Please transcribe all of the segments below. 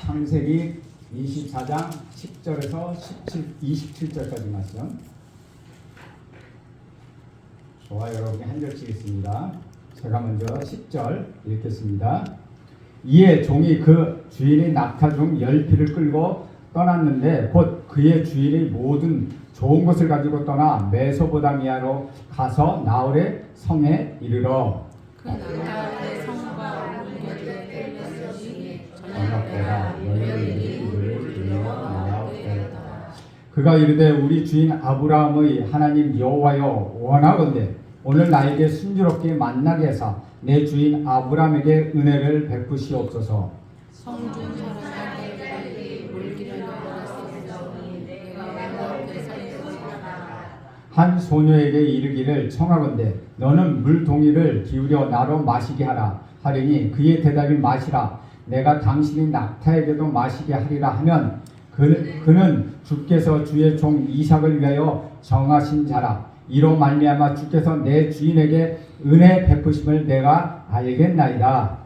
창세기 24장 10절에서 27절까지 말씀. 저와 여러분이 한 절씩 있습니다. 제가 먼저 10절 읽겠습니다. 이에 종이 그 주인이 낙타 중 10匹를 끌고 떠났는데 곧 그의 주인이 모든 좋은 것을 가지고 떠나 메소포다미아로 가서 나홀의 성에 이르러 그 낙타의 성과 온전히 끌렸으니 저녁때라 너희들이 이를 들려 나오되었다. 그 그가 이르되 우리 주인 아브라함의 하나님 여호와여 원하건대 오늘 나에게 순조롭게 만나게 하사 내 주인 아브라함에게 은혜를 베푸시옵소서. 성중 사람들이 물기를 받았으니 내가 원하게 서 있으리라. 한 소녀에게 이르기를 청하건대 너는 물동이를 기울여 나로 마시게 하라 하리니 그의 대답이 마시라 내가 당신이 낙타에게도 마시게 하리라 하면 그는 주께서 주의 종 이삭을 위하여 정하신 자라 이로 말미암아 주께서 내 주인에게 은혜 베푸심을 내가 알겠나이다.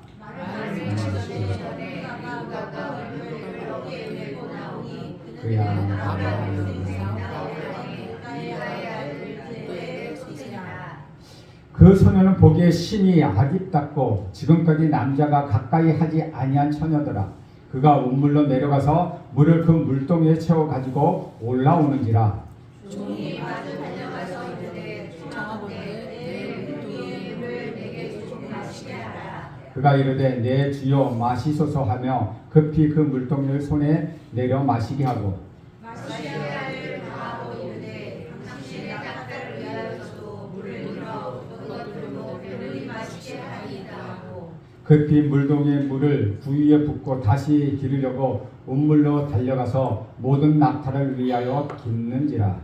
그 소녀는 보기에 심히 아깃답고 지금까지 남자가 가까이 하지 아니한 처녀더라. 그가 운물로 내려가서 물을 그 물동이에 채워 가지고 올라오는지라. 종이 마주 달려가서 이르되 청하건대 내 물동이의 물을 내게 주고 마시게 하라. 그가 이르되 내 주여 마시소서 하며 급히 그 물동이를 손에 내려 마시게 하고 마시게 하를 다하고 이르되 당신의 낙타를 위하여서도 물을 들어 그것들로 배를 마시게 하리이다 하고 급히 물동이의 물을 부위에 붓고 다시 기르려고 운물로 달려가서 모든 낙타를 위하여 깃는지라.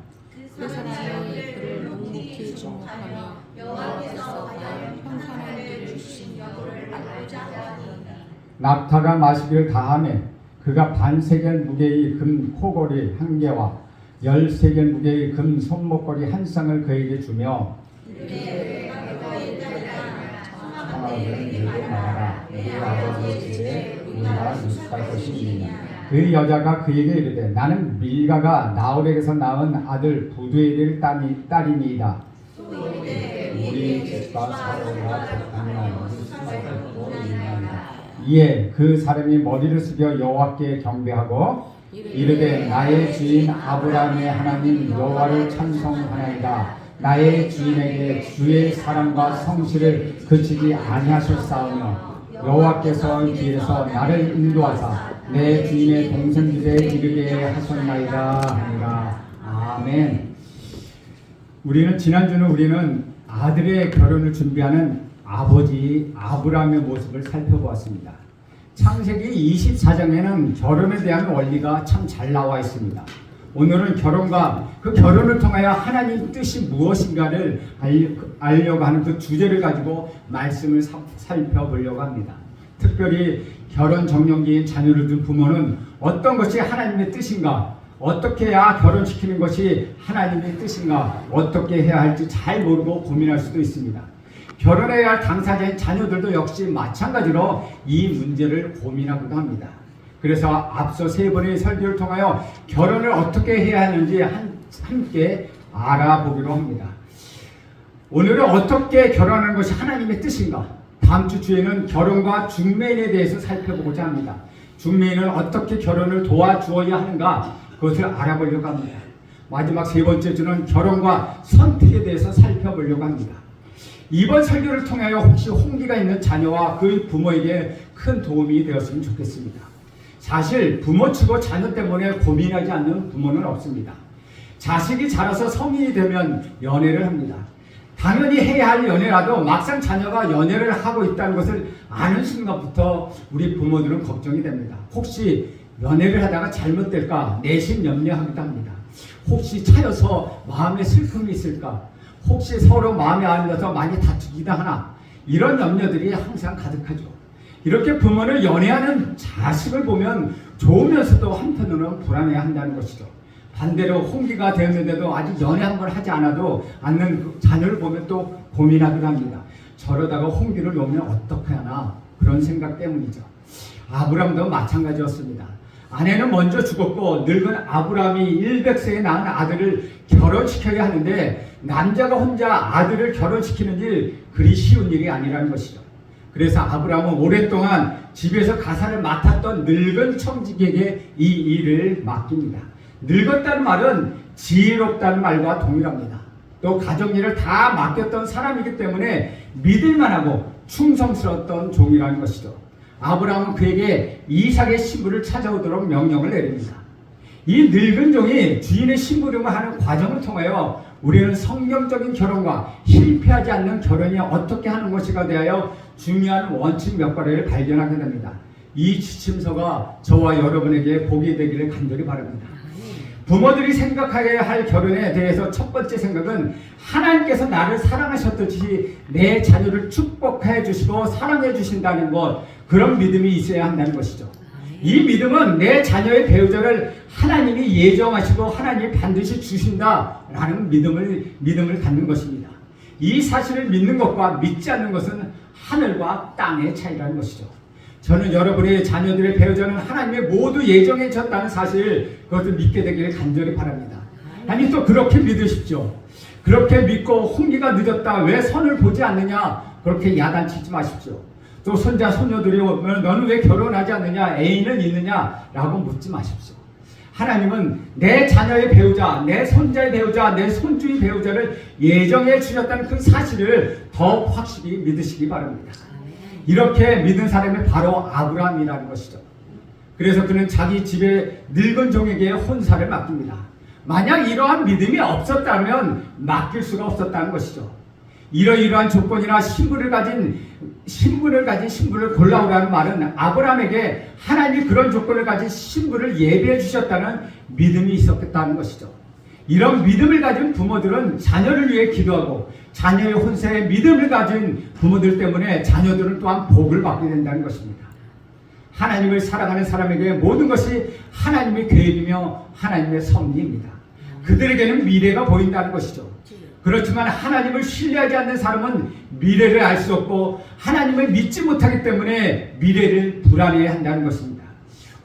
그 사람이 그를 묵묵히 주목하며 여호와께서 과연 평탄한 길을 주신 여부를 알고자 하니 낙타가 마시기를 다하매 그가 반세겔 무게의 금 코걸이 한 개와 10세겔 무게의 금 손목걸이 한 쌍을 그에게 주며 청하건대 내게 말하라 내 아버지의 집에 우리가 누숙할 것이 있느냐. 그 여자가 그에게 이르되 나는 밀가가 나홀에게서 낳은 아들 부두엘의 딸이니이다. 우리 집과 사로가 백합이나 누숙할 것도 있나이다. 이에 그 사람이 머리를 숙여 여호와께 경배하고 이르되 나의 주인 아브라함의 하나님 여호와를 찬송하나이다. 나의 주인에게 주의 사랑과 성실을 그치지 아니하셨사오며 여호와께서 길에서 나를 인도하사 내 주인의 동생들에 이르게 하셨나이다 하니라. 아멘. 우리는 아들의 결혼을 준비하는 아버지 아브라함의 모습을 살펴보았습니다. 창세기 24장에는 결혼에 대한 원리가 참 잘 나와 있습니다. 오늘은 결혼과 그 결혼을 통하여 하나님 뜻이 무엇인가를 알려고 하는 그 주제를 가지고 말씀을 살펴보려고 합니다. 특별히 결혼 정년기인 자녀를 둔 부모는 어떤 것이 하나님의 뜻인가, 어떻게 해야 결혼시키는 것이 하나님의 뜻인가, 어떻게 해야 할지 잘 모르고 고민할 수도 있습니다. 결혼해야 할 당사자인 자녀들도 역시 마찬가지로 이 문제를 고민하기도 합니다. 그래서 앞서 3번의 설교를 통하여 결혼을 어떻게 해야 하는지 함께 알아보기로 합니다. 오늘은 어떻게 결혼하는 것이 하나님의 뜻인가? 다음 주 주에는 결혼과 중매인에 대해서 살펴보고자 합니다. 중매인은 어떻게 결혼을 도와주어야 하는가? 그것을 알아보려고 합니다. 마지막 3번째 주는 결혼과 선택에 대해서 살펴보려고 합니다. 이번 설교를 통하여 혹시 홍기가 있는 자녀와 그 부모에게 큰 도움이 되었으면 좋겠습니다. 사실 부모 치고 자녀 때문에 고민하지 않는 부모는 없습니다. 자식이 자라서 성인이 되면 연애를 합니다. 당연히 해야 할 연애라도 막상 자녀가 연애를 하고 있다는 것을 아는 순간부터 우리 부모들은 걱정이 됩니다. 혹시 연애를 하다가 잘못될까 내심 염려하기도 합니다. 혹시 차여서 마음에 슬픔이 있을까? 혹시 서로 마음에 안 들어서 많이 다투기도 하나? 이런 염려들이 항상 가득하죠. 이렇게 부모는 연애하는 자식을 보면 좋으면서도 한편으로는 불안해한다는 것이죠. 반대로 홍기가 되었는데도 아직 연애 한 번 하지 않는 그 자녀를 보면 또 고민하기도 합니다. 저러다가 홍기를 놓으면 어떡하나 그런 생각 때문이죠. 아브람도 마찬가지였습니다. 아내는 먼저 죽었고 늙은 아브람이 100세에 낳은 아들을 결혼시켜야 하는데 남자가 혼자 아들을 결혼시키는 일 그리 쉬운 일이 아니라는 것이죠. 그래서 아브람은 오랫동안 집에서 가사를 맡았던 늙은 청지기에게 이 일을 맡깁니다. 늙었다는 말은 지혜롭다는 말과 동일합니다. 또 가정일을 다 맡겼던 사람이기 때문에 믿을만하고 충성스러웠던 종이라는 것이죠. 아브라함은 그에게 이삭의 신부를 찾아오도록 명령을 내립니다. 이 늙은 종이 주인의 신부름을 하는 과정을 통하여 우리는 성경적인 결혼과 실패하지 않는 결혼이 어떻게 하는 것인가 대하여 중요한 원칙 몇 가지를 발견하게 됩니다. 이 지침서가 저와 여러분에게 복이 되기를 간절히 바랍니다. 부모들이 생각해야 할 결혼에 대해서 첫 번째 생각은 하나님께서 나를 사랑하셨듯이 내 자녀를 축복해 주시고 사랑해 주신다는 것, 그런 믿음이 있어야 한다는 것이죠. 이 믿음은 내 자녀의 배우자를 하나님이 예정하시고 하나님이 반드시 주신다라는 믿음을 갖는 것입니다. 이 사실을 믿는 것과 믿지 않는 것은 하늘과 땅의 차이라는 것이죠. 저는 여러분의 자녀들의 배우자는 하나님의 모두 예정해 졌다는 사실, 그것을 믿게 되기를 간절히 바랍니다. 아니 또 그렇게 믿으십시오. 그렇게 믿고 홍기가 늦었다, 왜 선을 보지 않느냐, 그렇게 야단치지 마십시오. 또 손자 손녀들이 오면 너는 왜 결혼하지 않느냐, 애인은 있느냐 라고 묻지 마십시오. 하나님은 내 자녀의 배우자, 내 손자의 배우자, 내 손주의 배우자를 예정해 주셨다는 그 사실을 더 확실히 믿으시기 바랍니다. 이렇게 믿은 사람이 바로 아브라함이라는 것이죠. 그래서 그는 자기 집의 늙은 종에게 혼사를 맡깁니다. 만약 이러한 믿음이 없었다면 맡길 수가 없었다는 것이죠. 이러이러한 조건이나 신분을 가진 신부를 골라오라는 말은 아브라함에게 하나님이 그런 조건을 가진 신부를 예비해 주셨다는 믿음이 있었다는 것이죠. 이런 믿음을 가진 부모들은 자녀를 위해 기도하고 자녀의 혼세에 믿음을 가진 부모들 때문에 자녀들은 또한 복을 받게 된다는 것입니다. 하나님을 사랑하는 사람에게 모든 것이 하나님의 계획이며 하나님의 섭리입니다. 그들에게는 미래가 보인다는 것이죠. 그렇지만 하나님을 신뢰하지 않는 사람은 미래를 알 수 없고 하나님을 믿지 못하기 때문에 미래를 불안해한다는 것입니다.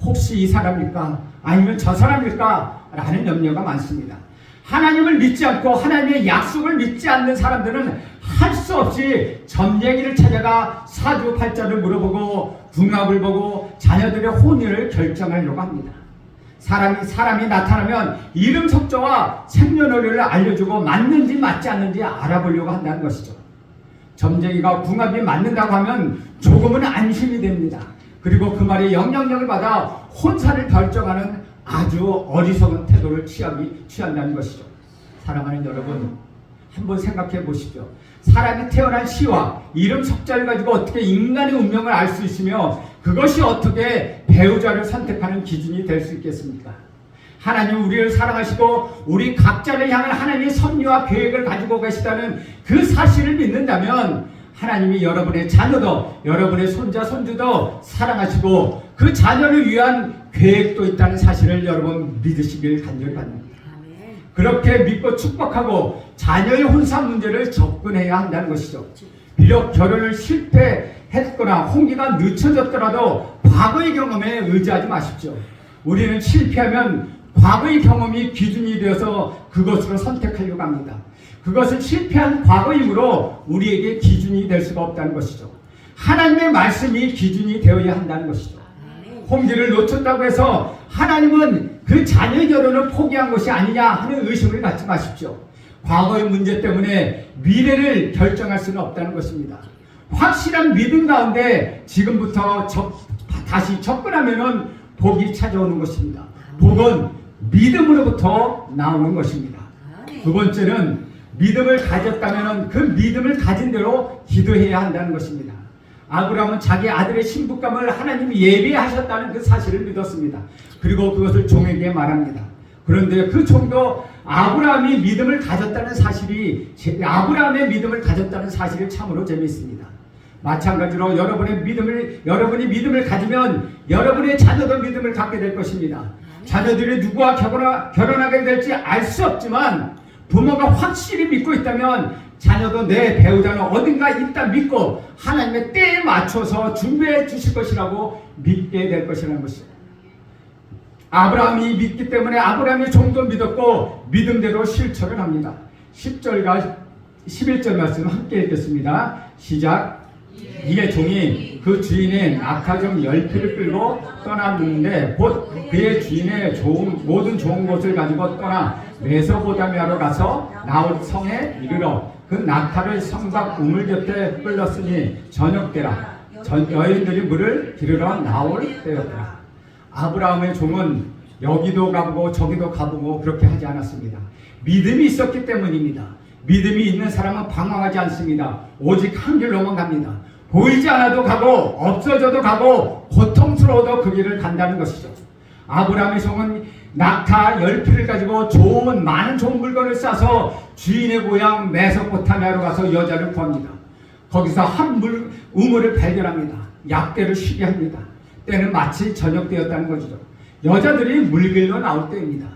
혹시 이 사람일까? 아니면 저 사람일까? 라는 염려가 많습니다. 하나님을 믿지 않고 하나님의 약속을 믿지 않는 사람들은 할 수 없이 점쟁이를 찾아가 사주팔자를 물어보고 궁합을 보고 자녀들의 혼인을 결정하려고 합니다. 사람이 나타나면 이름 석조와 생년월일을 알려주고 맞는지 맞지 않는지 알아보려고 한다는 것이죠. 점쟁이가 궁합이 맞는다고 하면 조금은 안심이 됩니다. 그리고 그 말에 영향력을 받아 혼사를 결정하는 아주 어리석은 태도를 취한다는 것이죠. 사랑하는 여러분, 한번 생각해 보십시오. 사람이 태어난 시와 이름 석자를 가지고 어떻게 인간의 운명을 알 수 있으며 그것이 어떻게 배우자를 선택하는 기준이 될 수 있겠습니까? 하나님 우리를 사랑하시고 우리 각자를 향한 하나님의 섭리와 계획을 가지고 계시다는 그 사실을 믿는다면 하나님이 여러분의 자녀도 여러분의 손자 손주도 사랑하시고 그 자녀를 위한 계획도 있다는 사실을 여러분 믿으시길 간절히 바랍니다. 그렇게 믿고 축복하고 자녀의 혼사 문제를 접근해야 한다는 것이죠. 비록 결혼을 실패했거나 홍기가 늦춰졌더라도 과거의 경험에 의지하지 마십시오. 우리는 실패하면 과거의 경험이 기준이 되어서 그것으로 선택하려고 합니다. 그것은 실패한 과거이므로 우리에게 기준이 될 수가 없다는 것이죠. 하나님의 말씀이 기준이 되어야 한다는 것이죠. 홍기를 놓쳤다고 해서 하나님은 그 자녀의 결혼을 포기한 것이 아니냐 하는 의심을 갖지 마십시오. 과거의 문제 때문에 미래를 결정할 수는 없다는 것입니다. 확실한 믿음 가운데 지금부터 다시 접근하면은 복이 찾아오는 것입니다. 복은 믿음으로부터 나오는 것입니다. 두 번째는 믿음을 가졌다면 그 믿음을 가진 대로 기도해야 한다는 것입니다. 아브라함은 자기 아들의 신부감을 하나님이 예비하셨다는 그 사실을 믿었습니다. 그리고 그것을 종에게 말합니다. 그런데 그 종도 아브라함의 믿음을 가졌다는 사실이 참으로 재미있습니다. 마찬가지로 여러분이 믿음을 가지면 여러분의 자녀도 믿음을 갖게 될 것입니다. 자녀들이 누구와 결혼하게 될지 알 수 없지만 부모가 확실히 믿고 있다면 자녀도 내 배우자는 어딘가 있다 믿고 하나님의 때에 맞춰서 준비해 주실 것이라고 믿게 될 것이라는 것이죠. 아브라함이 믿기 때문에 아브라함이 종도 믿었고 믿음대로 실천을 합니다. 10절과 11절 말씀 함께 읽겠습니다. 시작. 이에 종이 그 주인의 낙타점 10피를 끌고 떠났는데 곧 그의 주인의 모든 좋은 것을 가지고 떠나 메소포타미아로 가서 나홀 성에 이르러 그 낙타를 성곽 우물 곁에 끌렀으니 저녁 때라. 여인들이 물을 기르러 나올 때였더라. 아브라함의 종은 여기도 가보고 저기도 가보고 그렇게 하지 않았습니다. 믿음이 있었기 때문입니다. 믿음이 있는 사람은 방황하지 않습니다. 오직 한 길로만 갑니다. 보이지 않아도 가고 없어져도 가고 고통스러워도 그 길을 간다는 것이죠. 아브라함의 종은 낙타 10피를 가지고 많은 좋은 물건을 싸서 주인의 고향 메소포타미아로 가서 여자를 구합니다. 거기서 한 우물을 발견합니다. 약대를 쉬게 합니다. 때는 마치 저녁 때였다는 것이죠. 여자들이 물길로 나올 때입니다.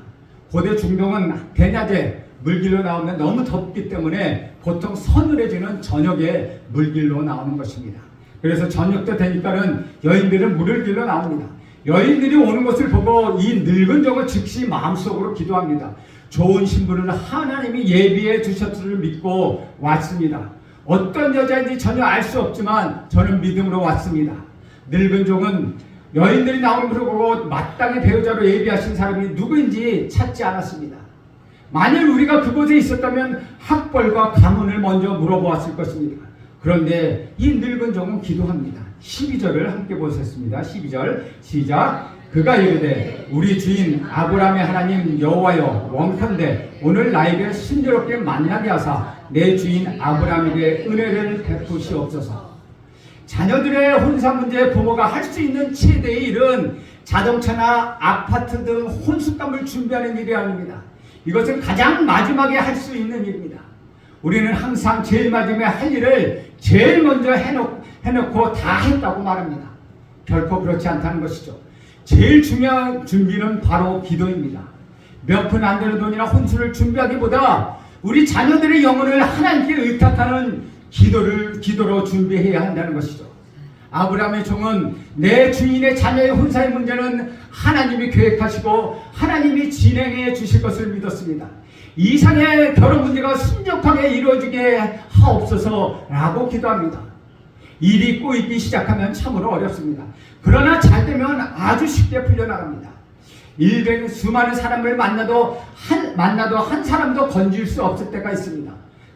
고대 중동은 대낮에 물길로 나오면 너무 덥기 때문에 보통 서늘해지는 저녁에 물길로 나오는 것입니다. 그래서 저녁 때 되니까는 여인들은 물을 길러 나옵니다. 여인들이 오는 것을 보고 이 늙은 종은 즉시 마음속으로 기도합니다. 좋은 신부를 하나님이 예비해 주셨을 믿고 왔습니다. 어떤 여자인지 전혀 알 수 없지만 저는 믿음으로 왔습니다. 늙은 종은 여인들이 나오는 것을 보고 마땅히 배우자로 예비하신 사람이 누구인지 찾지 않았습니다. 만일 우리가 그곳에 있었다면 학벌과 가문을 먼저 물어보았을 것입니다. 그런데 이 늙은 종은 기도합니다. 12절을 함께 보셨습니다. 12절 시작. 그가 이르되 우리 주인 아브라함의 하나님 여호와여 원컨대 오늘 나에게 순조롭게 만나게 하사 내 주인 아브라함에게 은혜를 베푸시옵소서. 자녀들의 혼사 문제에 부모가 할 수 있는 최대의 일은 자동차나 아파트 등 혼수감을 준비하는 일이 아닙니다. 이것은 가장 마지막에 할 수 있는 일입니다. 우리는 항상 제일 마지막에 할 일을 제일 먼저 해놓고 다 했다고 말합니다. 결코 그렇지 않다는 것이죠. 제일 중요한 준비는 바로 기도입니다. 몇 푼 안 되는 돈이나 혼수를 준비하기보다 우리 자녀들의 영혼을 하나님께 의탁하는 기도로 준비해야 한다는 것이죠. 아브라함의 종은 내 주인의 자녀의 혼사의 문제는 하나님이 계획하시고 하나님이 진행해 주실 것을 믿었습니다. 이상의 결혼 문제가 순적하게 이루어지게 하옵소서라고 기도합니다. 일이 꼬이기 시작하면 참으로 어렵습니다. 그러나 잘 되면 아주 쉽게 풀려나갑니다. 일백 수많은 사람을 만나도 한 사람도 건질 수 없을 때가 있습니다.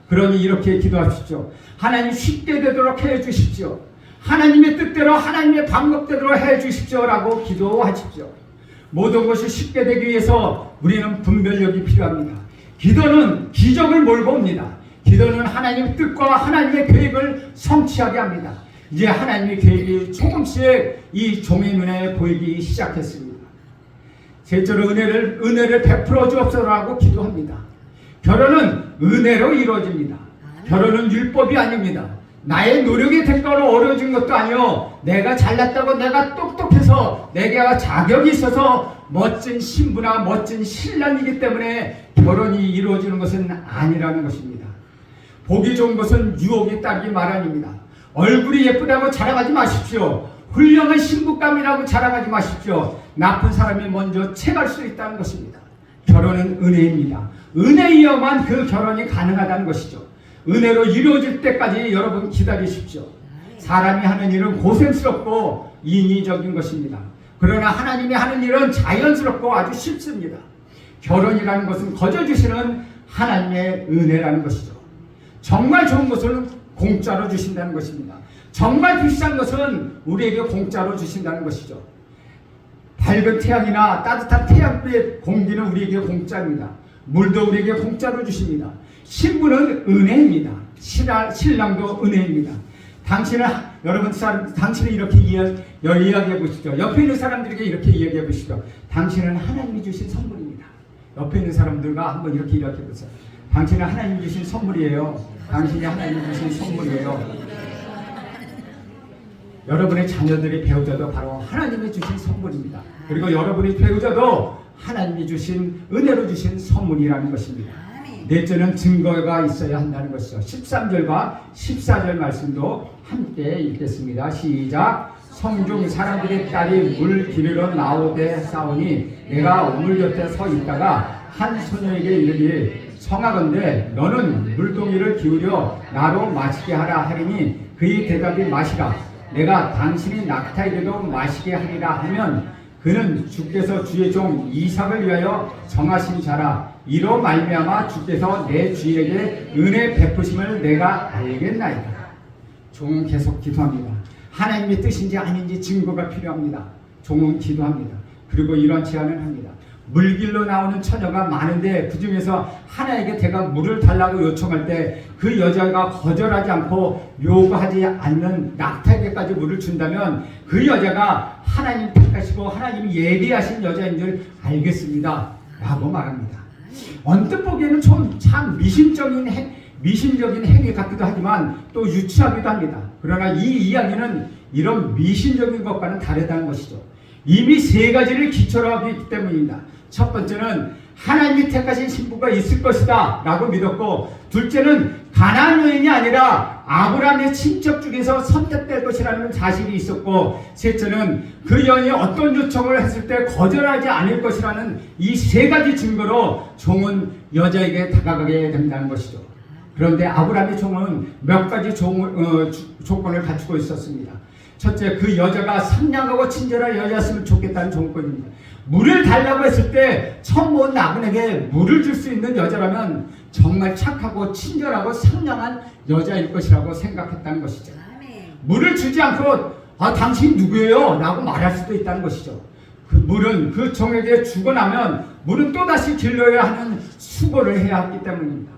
그러니 이렇게 기도하십시오. 하나님 쉽게 되도록 해 주십시오. 하나님의 뜻대로 하나님의 방법대로 해 주십시오라고 기도하십시오. 모든 것이 쉽게 되기 위해서 우리는 분별력이 필요합니다. 기도는 기적을 몰고 옵니다. 기도는 하나님의 뜻과 하나님의 계획을 성취하게 합니다. 이제 하나님의 계획이 조금씩 이 종의 눈에 보이기 시작했습니다. 셋째로 은혜를 베풀어 주옵소서라고 기도합니다. 결혼은 은혜로 이루어집니다. 결혼은 율법이 아닙니다. 나의 노력의 대가로 어려진 것도 아니요, 내가 잘났다고 내가 똑똑해서 내가 자격이 있어서 멋진 신부나 멋진 신랑이기 때문에 결혼이 이루어지는 것은 아니라는 것입니다. 보기 좋은 것은 유혹에 따르기 마련입니다. 얼굴이 예쁘다고 자랑하지 마십시오. 훌륭한 신부감이라고 자랑하지 마십시오. 나쁜 사람이 먼저 채갈 수 있다는 것입니다. 결혼은 은혜입니다. 은혜이어만 그 결혼이 가능하다는 것이죠. 은혜로 이루어질 때까지 여러분 기다리십시오. 사람이 하는 일은 고생스럽고 인위적인 것입니다. 그러나 하나님이 하는 일은 자연스럽고 아주 쉽습니다. 결혼이라는 것은 거저주시는 하나님의 은혜라는 것이죠. 정말 좋은 것은 공짜로 주신다는 것입니다. 정말 비싼 것은 우리에게 공짜로 주신다는 것이죠. 밝은 태양이나 따뜻한 태양빛 공기는 우리에게 공짜입니다. 물도 우리에게 공짜로 주십니다. 신부는 은혜입니다. 신랑도 은혜입니다. 당신은 이렇게 이야기해 보시죠. 옆에 있는 사람들에게 이렇게 이야기해 보시죠. 당신은 하나님이 주신 선물입니다. 옆에 있는 사람들과 한번 이렇게 이야기해 보세요. 당신은 하나님이 주신 선물이에요. 당신이 하나님이 주신 선물이에요. 여러분의 자녀들의 배우자도 바로 하나님이 주신 선물입니다. 그리고 여러분의 배우자도 하나님이 주신 은혜로 주신 선물이라는 것입니다. 넷째는 증거가 있어야 한다는 것이죠. 13절과 14절 말씀도 함께 읽겠습니다. 시작. 성중 사람들의 딸이 물 기르러 나오되 싸우니 내가 우물 곁에 서 있다가 한 소녀에게 이르기를 청하건대 너는 물동이를 기울여 나로 마시게 하라 하리니 그의 대답이 마시라. 내가 당신이 낙타에게도 마시게 하리라 하면 그는 주께서 주의 종 이삭을 위하여 정하신 자라. 이로 말미암아 주께서 내 주에게 은혜 베푸심을 내가 알겠나이다. 종은 계속 기도합니다. 하나님의 뜻인지 아닌지 증거가 필요합니다. 종은 기도합니다. 그리고 이런 제안을 합니다. 물길로 나오는 처녀가 많은데 그 중에서 하나에게 내가 물을 달라고 요청할 때 그 여자가 거절하지 않고 요구하지 않는 낙타에게까지 물을 준다면 그 여자가 하나님 택하시고 하나님이 예비하신 여자인 줄 알겠습니다. 라고 말합니다. 언뜻 보기에는 참 미신적인 행위 같기도 하지만 또 유치하기도 합니다. 그러나 이 이야기는 이런 미신적인 것과는 다르다는 것이죠. 이미 세 가지를 기초로 하고 있기 때문입니다. 첫 번째는 하나님이 택하신 신부가 있을 것이다 라고 믿었고, 둘째는 가나안 여인이 아니라 아브라함의 친척 중에서 선택될 것이라는 사실이 있었고, 셋째는 그 여인이 어떤 요청을 했을 때 거절하지 않을 것이라는 이 세 가지 증거로 종은 여자에게 다가가게 된다는 것이죠. 그런데 아브라함의 종은 몇 가지 조건을 갖추고 있었습니다. 첫째, 그 여자가 상냥하고 친절한 여자였으면 좋겠다는 조건입니다. 물을 달라고 했을 때 처음 온 나그네에게 물을 줄 수 있는 여자라면 정말 착하고 친절하고 상냥한 여자일 것이라고 생각했다는 것이죠. 물을 주지 않고 당신 누구예요? 라고 말할 수도 있다는 것이죠. 그 물은 그 종에게 주고 나면 물은 또다시 길러야 하는 수고를 해야 하기 때문입니다.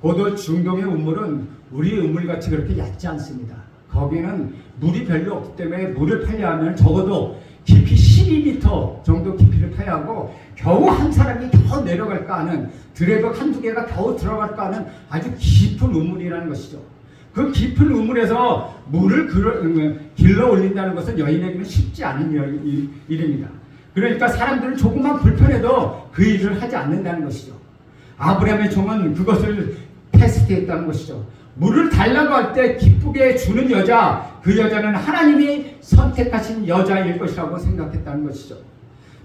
고도 중동의 우물은 우리 우물같이 그렇게 얕지 않습니다. 거기는 물이 별로 없기 때문에 물을 파야 하면 적어도 깊이 12m 정도 깊이를 파야 하고 겨우 한 사람이 겨우 내려갈까 하는 드래그 한두 개가 겨우 들어갈까 하는 아주 깊은 우물이라는 것이죠. 그 깊은 우물에서 물을 길러 올린다는 것은 여인에게는 쉽지 않은 일입니다. 그러니까 사람들은 조금만 불편해도 그 일을 하지 않는다는 것이죠. 아브라함의 종은 그것을 테스트했다는 것이죠. 물을 달라고 할 때 기쁘게 주는 여자, 그 여자는 하나님이 선택하신 여자일 것이라고 생각했다는 것이죠.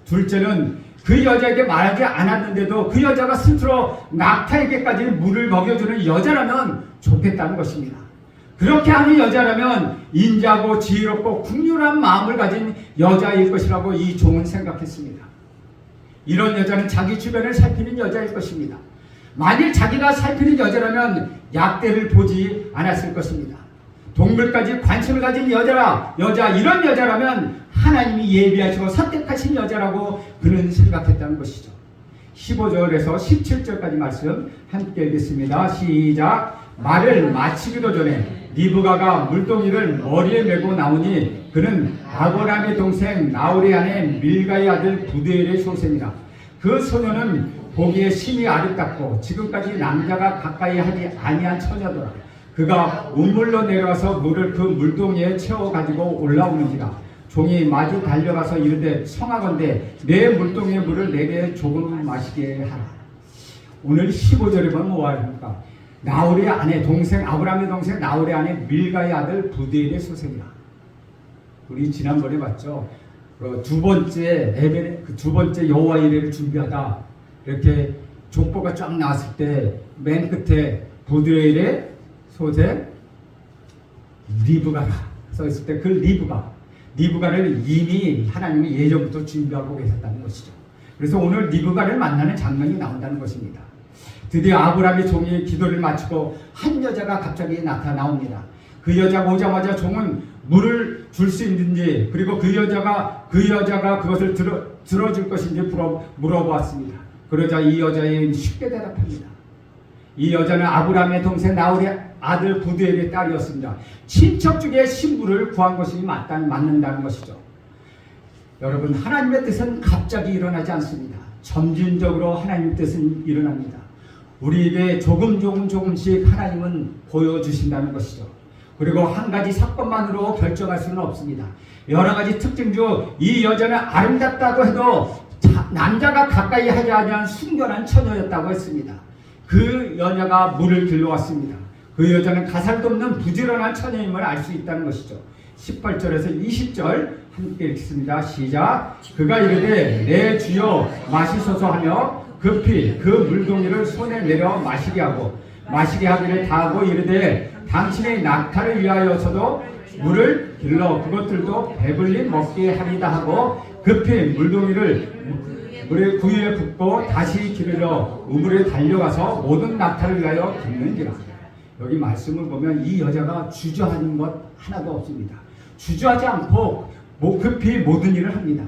둘째는 그 여자에게 말하지 않았는데도 그 여자가 스스로 낙타에게까지 물을 먹여주는 여자라면 좋겠다는 것입니다. 그렇게 하는 여자라면 인자하고 지혜롭고 긍휼한 마음을 가진 여자일 것이라고 이 종은 생각했습니다. 이런 여자는 자기 주변을 살피는 여자일 것입니다. 만일 자기가 살피는 여자라면 약대를 보지 않았을 것입니다. 동물까지 관심을 가진 여자 이런 여자라면 하나님이 예비하시고 선택하신 여자라고 그는 생각했다는 것이죠. 15절에서 17절까지 말씀 함께 읽겠습니다. 시작. 말을 마치기도 전에 리브가가 물동이를 머리에 메고 나오니 그는 아브라함의 동생 나홀의 아내 밀가의 아들 부드엘의 소생이라. 그 소녀는 보기에 심히 아름답고 지금까지 남자가 가까이 하지 아니한 처녀더라. 그가 우물로 내려와서 물을 그 물동이에 채워가지고 올라오는지라. 종이 마주 달려가서 이르되 청하건대 내 물동이의 물을 내게 조금 마시게 하라. 오늘 15절에 보면 뭐가 합니까? 나홀의 아내 동생 아브라함의 동생 나홀의 아내 밀가의 아들 부드엘의 소생이라. 우리 지난번에 봤죠. 두 번째 여호와 이레를 준비하다 이렇게 족보가 쫙 나왔을 때 맨 끝에 부드엘의 소생 리브가라 써 있을 때 그 리브가를 이미 하나님이 예전부터 준비하고 계셨다는 것이죠. 그래서 오늘 리브가를 만나는 장면이 나온다는 것입니다. 드디어 아브라함의 종이 기도를 마치고 한 여자가 갑자기 나타나옵니다. 그 여자가 오자마자 종은 물을 줄 수 있는지 그리고 그 여자가 그것을 들어줄 것인지 물어보았습니다. 그러자 이 여자는 쉽게 대답합니다. 이 여자는 아브라함의 동생 나홀의 아들 부드엘의 딸이었습니다. 친척 중에 신부를 구한 것이 맞는다는 것이죠. 여러분, 하나님의 뜻은 갑자기 일어나지 않습니다. 점진적으로 하나님의 뜻은 일어납니다. 우리에게 조금씩 하나님은 보여주신다는 것이죠. 그리고 한 가지 사건만으로 결정할 수는 없습니다. 여러 가지 특징 중 이 여자는 아름답다고 해도 남자가 가까이 하지 않은 순결한 처녀였다고 했습니다. 그 여자가 물을 길러왔습니다. 그 여자는 가살도 없는 부지런한 처녀임을 알 수 있다는 것이죠. 18절에서 20절 함께 읽습니다. 시작. 그가 이르되 내 주여 마시소서 하며 급히 그 물동이를 손에 내려 마시게 하고 마시게 하기를 다하고 이르되 당신의 낙타를 위하여서도 물을 길러 그것들도 배불리 먹게 하리다 하고 급히 물동이를 물의 구유에 붓고 다시 기르러 우물에 달려가서 모든 낙타를 위하여 붓는지라. 여기 말씀을 보면 이 여자가 주저하는 것 하나도 없습니다. 주저하지 않고 급히 모든 일을 합니다.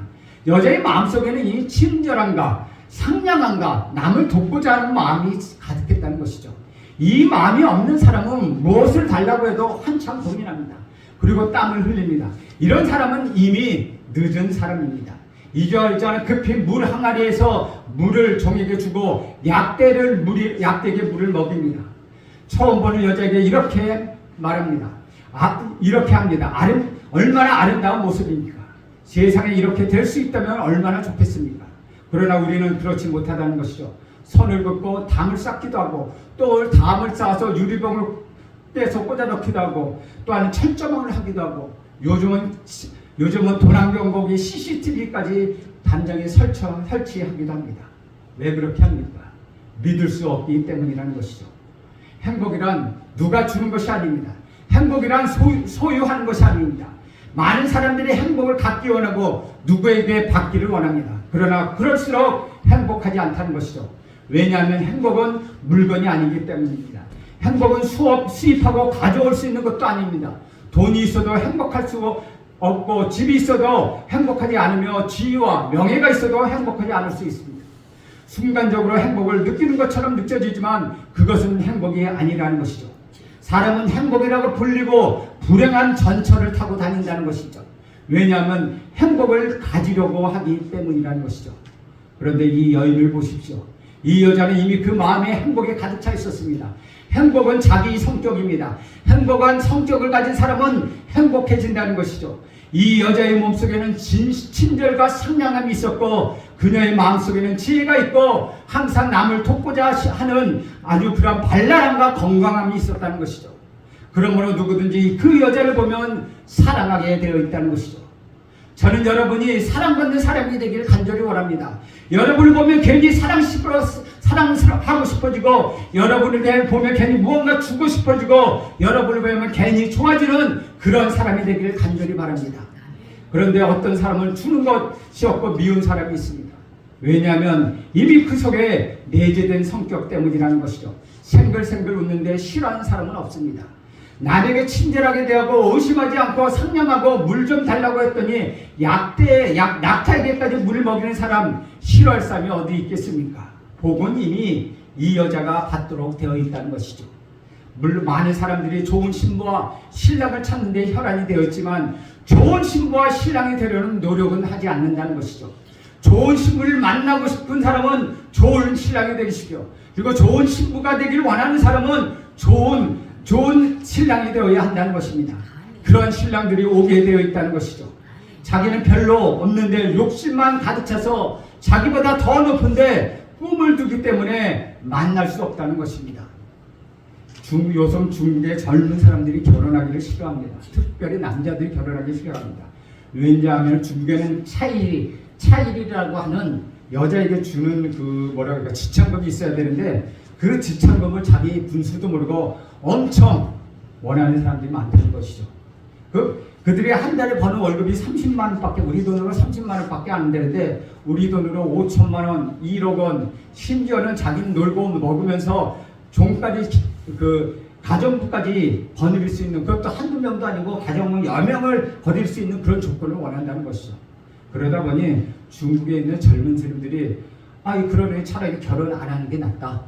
여자의 마음속에는 이 친절함과 상냥함과 남을 돕고자 하는 마음이 가득했다는 것이죠. 이 마음이 없는 사람은 무엇을 달라고 해도 한참 고민합니다. 그리고 땀을 흘립니다. 이런 사람은 이미 늦은 사람입니다. 2절에는 급히 물 항아리에서 물을 종에게 주고 약대에게 물을 먹입니다. 처음 보는 여자에게 이렇게 말합니다. 이렇게 합니다. 얼마나 아름다운 모습입니까? 세상에 이렇게 될 수 있다면 얼마나 좋겠습니까? 그러나 우리는 그렇지 못하다는 것이죠. 선을 긋고 담을 쌓기도 하고 또 담을 쌓아서 유리병을 빼서 꽂아 넣기도 하고 또한 철조망을 하기도 하고 요즘은 도난경보기 CCTV까지 담장에 설치하기도 합니다. 왜 그렇게 합니까? 믿을 수 없기 때문이라는 것이죠. 행복이란 누가 주는 것이 아닙니다. 행복이란 소유하는 것이 아닙니다. 많은 사람들이 행복을 갖기 원하고 누구에게 받기를 원합니다. 그러나 그럴수록 행복하지 않다는 것이죠. 왜냐하면 행복은 물건이 아니기 때문입니다. 행복은 수입하고 가져올 수 있는 것도 아닙니다. 돈이 있어도 행복할 수 없고 집이 있어도 행복하지 않으며 지위와 명예가 있어도 행복하지 않을 수 있습니다. 순간적으로 행복을 느끼는 것처럼 느껴지지만 그것은 행복이 아니라는 것이죠. 사람은 행복이라고 불리고 불행한 전철을 타고 다닌다는 것이죠. 왜냐하면 행복을 가지려고 하기 때문이라는 것이죠. 그런데 이 여인을 보십시오. 이 여자는 이미 그 마음에 행복에 가득 차 있었습니다. 행복은 자기 성격입니다. 행복한 성격을 가진 사람은 행복해진다는 것이죠. 이 여자의 몸속에는 친절과 상냥함이 있었고 그녀의 마음속에는 지혜가 있고 항상 남을 돕고자 하는 아주 그런 발랄함과 건강함이 있었다는 것이죠. 그러므로 누구든지 그 여자를 보면 사랑하게 되어 있다는 것이죠. 저는 여러분이 사랑받는 사람이 되기를 간절히 원합니다. 여러분을 보면 괜히 사랑하고 싶어지고 여러분을 보면 괜히 무언가 주고 싶어지고 여러분을 보면 괜히 좋아지는 그런 사람이 되기를 간절히 바랍니다. 그런데 어떤 사람은 주는 것이 없고 미운 사람이 있습니다. 왜냐하면 이미 그 속에 내재된 성격 때문이라는 것이죠. 생글생글 웃는데 싫어하는 사람은 없습니다. 남에게 친절하게 대하고 의심하지 않고 상냥하고 물 좀 달라고 했더니 낙타에게까지 물을 먹이는 사람 싫어할 사람이 어디 있겠습니까? 복은 이미 이 여자가 받도록 되어 있다는 것이죠. 물론 많은 사람들이 좋은 신부와 신랑을 찾는데 혈안이 되어 있지만 좋은 신부와 신랑이 되려는 노력은 하지 않는다는 것이죠. 좋은 신부를 만나고 싶은 사람은 좋은 신랑이 되십시오. 그리고 좋은 신부가 되길 원하는 사람은 좋은 신랑이 되어야 한다는 것입니다. 그런 신랑들이 오게 되어 있다는 것이죠. 자기는 별로 없는데 욕심만 가득 차서 자기보다 더 높은데 꿈을 두기 때문에 만날 수 없다는 것입니다. 요즘 중국의 젊은 사람들이 결혼하기를 싫어합니다. 특별히 남자들이 결혼하기 싫어합니다. 왜냐하면 중국에는 차일이라고 하는 여자에게 주는 지참금이 있어야 되는데 그 지참금을 자기 분수도 모르고 엄청 원하는 사람들이 많다는 것이죠. 그들이 한 달에 버는 월급이 30만 원밖에 우리 돈으로 30만 원밖에 안 되는데 우리 돈으로 5천만 원, 1억 원, 심지어는 자기는 놀고 먹으면서 종까지 가정부까지 거느릴 수 있는 그것도 한두 명도 아니고 가정은 여명을 거둘 수 있는 그런 조건을 원한다는 것이죠. 그러다 보니 중국에 있는 젊은 사람들이 그러니 차라리 결혼 안 하는 게 낫다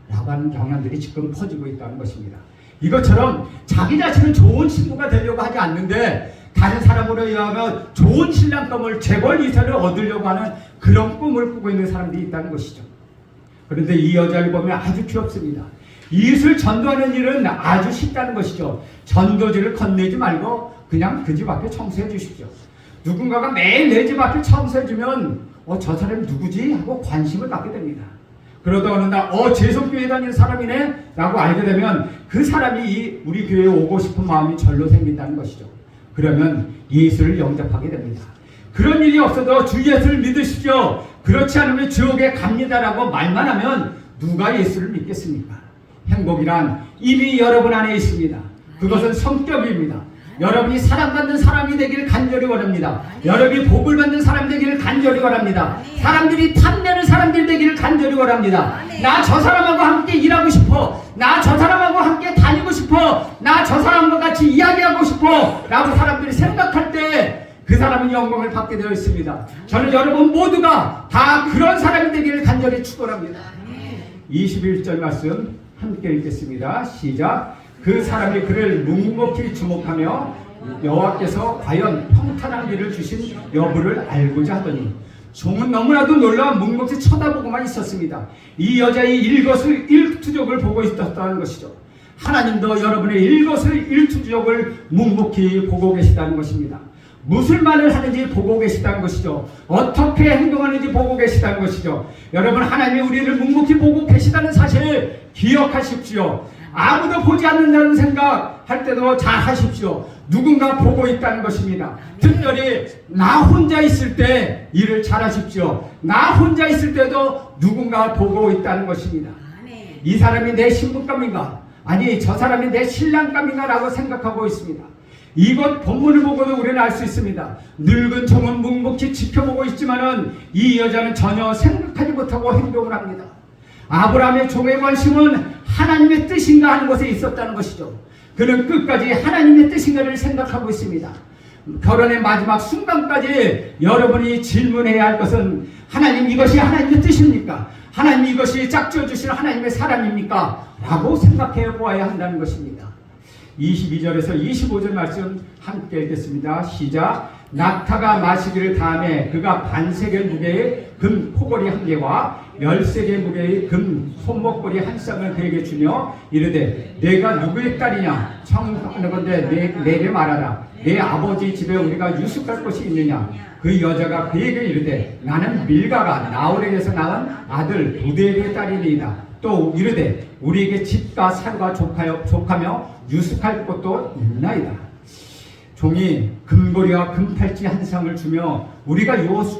라고 하는 경향들이 지금 퍼지고 있다는 것입니다. 이것처럼 자기 자신은 좋은 친구가 되려고 하지 않는데 다른 사람으로 의하면 좋은 신랑감을 재벌 이사를 얻으려고 하는 그런 꿈을 꾸고 있는 사람들이 있다는 것이죠. 그런데 이 여자를 보면 아주 귀엽습니다. 이웃을 전도하는 일은 아주 쉽다는 것이죠. 전도지를 건네지 말고 그냥 그 집 앞에 청소해 주십시오. 누군가가 매일 내 집 앞에 청소해 주면 저 사람이 누구지? 하고 관심을 갖게 됩니다. 그러다 어느 날 제성교회 다니는 사람이네 라고 알게 되면 그 사람이 우리 교회에 오고 싶은 마음이 절로 생긴다는 것이죠. 그러면 예수를 영접하게 됩니다. 그런 일이 없어도 주 예수를 믿으십시오. 그렇지 않으면 지옥에 갑니다라고 말만 하면 누가 예수를 믿겠습니까? 행복이란 이미 여러분 안에 있습니다. 그것은 성격입니다. 여러분이 사랑받는 사람이 되기를 간절히 원합니다. 여러분이 복을 받는 사람 되기를 간절히 원합니다. 사람들이 탐내는 사람들 되기를 간절히 원합니다. 나 저 사람하고 함께 일하고 싶어. 나 저 사람하고 함께 다니고 싶어. 나 저 사람과 같이 이야기하고 싶어 라고 사람들이 생각할 때 그 사람은 영광을 받게 되어 있습니다. 저는 여러분 모두가 다 그런 사람이 되기를 간절히 축원합니다. 21절 말씀 함께 읽겠습니다. 시작. 그 사람이 그를 묵묵히 주목하며 여호와께서 과연 평탄한 길을 주신 여부를 알고자 하더니 종은 너무나도 놀라 묵묵히 쳐다보고만 있었습니다. 이 여자의 일거수일투족을 보고 있었다는 것이죠. 하나님도 여러분의 일거수일투족을 묵묵히 보고 계시다는 것입니다. 무슨 말을 하는지 보고 계시다는 것이죠. 어떻게 행동하는지 보고 계시다는 것이죠. 여러분, 하나님이 우리를 묵묵히 보고 계시다는 사실을 기억하십시오. 아무도 보지 않는다는 생각할 때도 잘 하십시오. 누군가 보고 있다는 것입니다. 특별히 나 혼자 있을 때 일을 잘 하십시오. 나 혼자 있을 때도 누군가 보고 있다는 것입니다. 이 사람이 내 신부감인가? 아니, 저 사람이 내 신랑감인가? 라고 생각하고 있습니다. 이것 본문을 보고도 우리는 알 수 있습니다. 늙은 종은 묵묵히 지켜보고 있지만은 이 여자는 전혀 생각하지 못하고 행동을 합니다. 아브라함의 종의 관심은 하나님의 뜻인가 하는 것에 있었다는 것이죠. 그는 끝까지 하나님의 뜻인가를 생각하고 있습니다. 결혼의 마지막 순간까지 여러분이 질문해야 할 것은 하나님, 이것이 하나님의 뜻입니까? 하나님, 이것이 짝지어주신 하나님의 사랑입니까? 라고 생각해 보아야 한다는 것입니다. 22절에서 25절 말씀 함께 읽겠습니다. 시작. 낙타가 마시기를 다음에 그가 반세겔 무게의 금 포고리 한 개와 13개 무게의 금 손목고리 한 쌍을 그에게 주며 이르되 내가 누구의 딸이냐 청하는 건데 내게 말하라. 내 아버지 집에 우리가 유숙할 곳이 있느냐. 그 여자가 그에게 이르되 나는 밀가가 나홀에게서 낳은 아들 부대의 딸이니이다. 또 이르되 우리에게 집과 산과 족하며 유숙할 곳도 있나이다. 종이 금고리와 금팔찌 한 쌍을 주며 우리가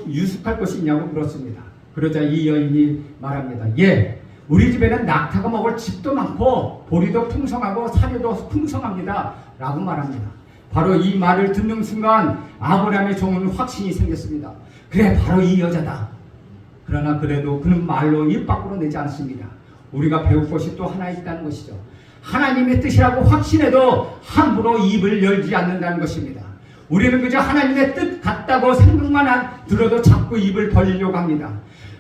유숙할 것이 있냐고 물었습니다. 그러자 이 여인이 말합니다. 예, 우리 집에는 낙타가 먹을 집도 많고 보리도 풍성하고 사료도 풍성합니다 라고 말합니다. 바로 이 말을 듣는 순간 아브라함의 종은 확신이 생겼습니다. 그래, 바로 이 여자다. 그러나 그래도 그는 말로 입 밖으로 내지 않습니다. 우리가 배울 것이 또 하나 있다는 것이죠. 하나님의 뜻이라고 확신해도 함부로 입을 열지 않는다는 것입니다. 우리는 그저 하나님의 뜻 같다고 생각만 들어도 자꾸 입을 벌리려고 합니다.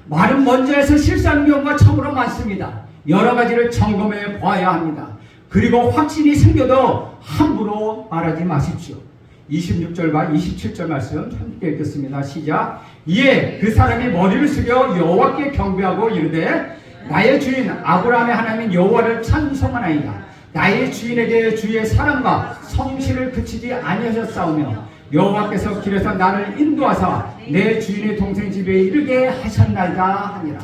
말은 먼저 해서 실수하는 경우가 참으로 많습니다. 여러 가지를 점검해 봐야 합니다. 그리고 확신이 생겨도 함부로 말하지 마십시오. 26절과 27절 말씀 함께 읽겠습니다. 시작. 이에 그 사람이 머리를 숙여 여호와께 경배하고 이르되 나의 주인 아브라함의 하나님 여호와를 찬송하나이다. 나의 주인에게 주의 사랑과 성실을 그치지 아니하셨사오며 여호와께서 길에서 나를 인도하사 내 주인의 동생 집에 이르게 하셨나이다 하니라.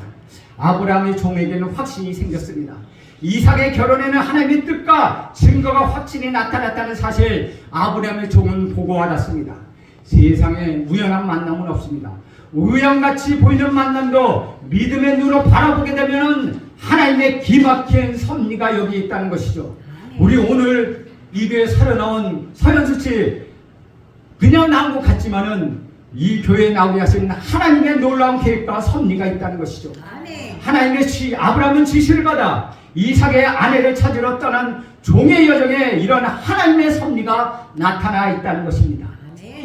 아브라함의 종에게는 확신이 생겼습니다. 이삭의 결혼에는 하나님의 뜻과 증거가 확신이 나타났다는 사실 아브라함의 종은 보고받았습니다. 세상에 우연한 만남은 없습니다. 우연같이 보이는 만남도 믿음의 눈으로 바라보게 되면 하나님의 기막힌 섭리가 여기 있다는 것이죠. 우리 오늘 이 교회에 살아나온 서현수씨 그냥 나온 것 같지만은 이 교회에 나오게 하신 하나님의 놀라운 계획과 섭리가 있다는 것이죠. 하나님의 아브라함은 지시를 받아 이삭의 아내를 찾으러 떠난 종의 여정에 이런 하나님의 섭리가 나타나 있다는 것입니다.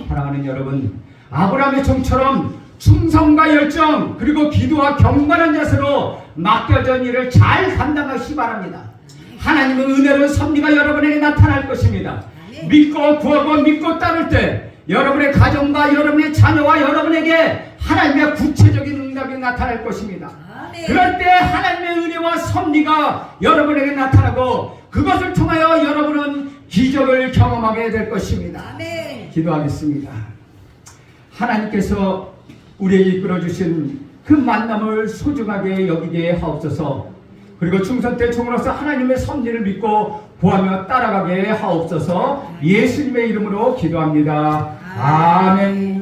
사랑하는 여러분, 아브라함의 종처럼 충성과 열정 그리고 기도와 경건한 자세로 맡겨진 일을 잘 감당하시기 바랍니다. 하나님의 은혜로운 섭리가 여러분에게 나타날 것입니다. 믿고 구하고 믿고 따를 때 여러분의 가정과 여러분의 자녀와 여러분에게 하나님의 구체적인 응답이 나타날 것입니다. 그럴 때 하나님의 은혜와 섭리가 여러분에게 나타나고 그것을 통하여 여러분은 기적을 경험하게 될 것입니다. 기도하겠습니다. 하나님께서 우리에게 이끌어주신 그 만남을 소중하게 여기게 하옵소서. 그리고 충성 때 종으로서 하나님의 섭리를 믿고 구하며 따라가게 하옵소서. 예수님의 이름으로 기도합니다. 아멘.